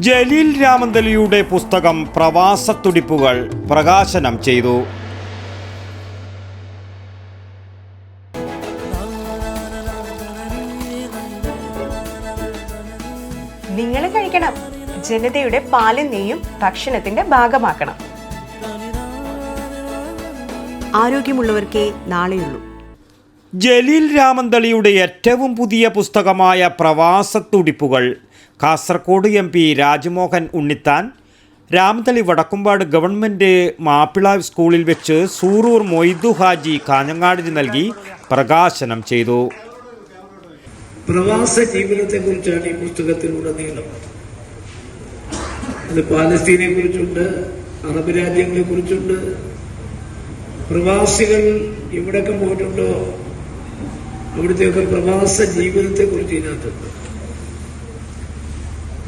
ജലീൽ രാമന്തലിയുടെ പുസ്തകം പ്രവാസത്തുടിപ്പുകൾ പ്രകാശനം ചെയ്തു. നിങ്ങൾ കഴിക്കണം, ജനതയുടെ പാലും നെയ്യും ഭക്ഷണത്തിന്റെ ഭാഗമാക്കണം. ആരോഗ്യമുള്ളവർക്കേ നാളെയുള്ളൂ. ജലീൽ രാമന്തലിയുടെ ഏറ്റവും പുതിയ പുസ്തകമായ പ്രവാസത്തുടിപ്പുകൾ കാസർഗോഡ് MP രാജ്മോഹൻ ഉണ്ണിത്താൻ രാമന്തളി വടക്കുംപാട് ഗവൺമെൻറ് മാപ്പിള സ്കൂളിൽ വെച്ച് സൂറൂർ മൊയ്തു ഹാജി കാഞ്ഞങ്ങാടിന് നൽകി പ്രകാശനം ചെയ്തു. പ്രവാസ ജീവിതത്തെക്കുറിച്ചാണ് ഈ പുസ്തകത്തിലുടനീളം. അത് പാലസ്തീനെ കുറിച്ചുണ്ട്, അറബ് രാജ്യങ്ങളെ കുറിച്ചുണ്ട്. പ്രവാസികൾ എവിടെയൊക്കെ പോയിട്ടുണ്ടോ അവിടുത്തെയൊക്കെ പ്രവാസ ജീവിതത്തെക്കുറിച്ച് ഇതിനകത്തുണ്ട്.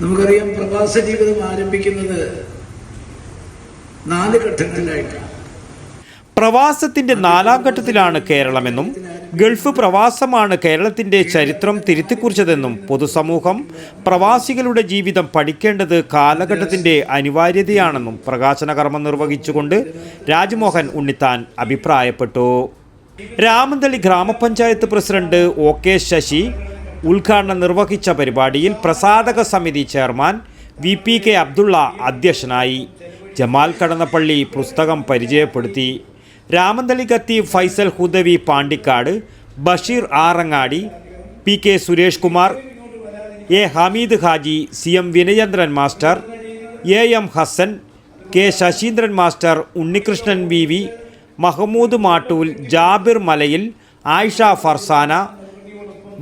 നമുക്കറിയാം, പ്രവാസ ജീവിതം ആരംഭിക്കുന്നത് 4 ഘട്ടങ്ങളിലായിട്ടാണ്. പ്രവാസത്തിന്റെ 4ാം ഘട്ടത്തിലാണ് കേരളമെന്നും ഗൾഫ് പ്രവാസമാണ് കേരളത്തിന്റെ ചരിത്രം തിരുത്തിക്കുറിച്ചതെന്നും പൊതുസമൂഹം പ്രവാസികളുടെ ജീവിതം പഠിക്കേണ്ടത് കാലഘട്ടത്തിന്റെ അനിവാര്യതയാണെന്നും പ്രകാശന കർമ്മം നിർവഹിച്ചുകൊണ്ട് രാജ്മോഹൻ ഉണ്ണിത്താൻ അഭിപ്രായപ്പെട്ടു. രാമന്തളി ഗ്രാമപഞ്ചായത്ത് പ്രസിഡന്റ് OK ശശി ഉദ്ഘാടനം നിർവഹിച്ച പരിപാടിയിൽ പ്രസാധക സമിതി ചെയർമാൻ VPK അബ്ദുള്ള അധ്യക്ഷനായി. ജമാൽ കടന്നപ്പള്ളി പുസ്തകം പരിചയപ്പെടുത്തി. Ramanthali Khatib Faisal Hudawi Pandikkad, Basheer Arangadi, PK Suresh Kumar, A Hameed Haji, CM Vinayendran master, AM Hassan, K Sasheendran master, Unnikrishnan VV, Mahmood Mattool, Jabir Malayil, Ayisha Farsana,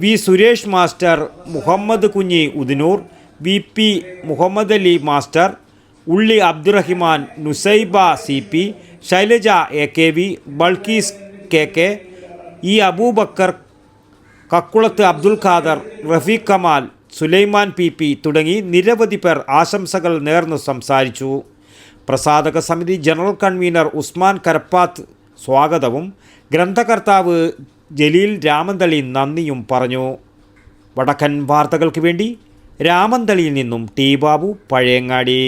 V Suresh master, Muhammad Kunhi Udinoor, VP Muhammad Ali master, Ulli Abdurahman, Nusaiba CP, Shailaja AKV, Balkees KK, E Abubakar, കക്കുളത്ത് Abdul Khader, Rafeeq Kamal, Sulaiman PP തുടങ്ങി നിരവധി പേർ ആശംസകൾ നേർന്നു സംസാരിച്ചു. പ്രസാധക സമിതി ജനറൽ കൺവീനർ ഉസ്മാൻ കരപ്പാത്ത് സ്വാഗതവും ഗ്രന്ഥകർത്താവ് ജലീൽ രാമന്തളി നന്ദിയും പറഞ്ഞു. വടക്കൻ വാർത്തകൾക്ക് വേണ്ടി രാമന്തളിയിൽ നിന്നും T Babu Pazhayangadi.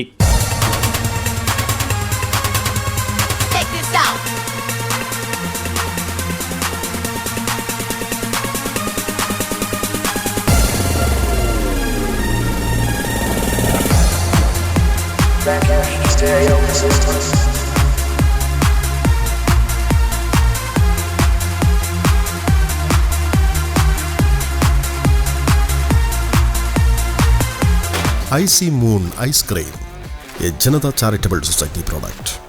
IC Moon Ice Cream, a Janata Charitable Society product.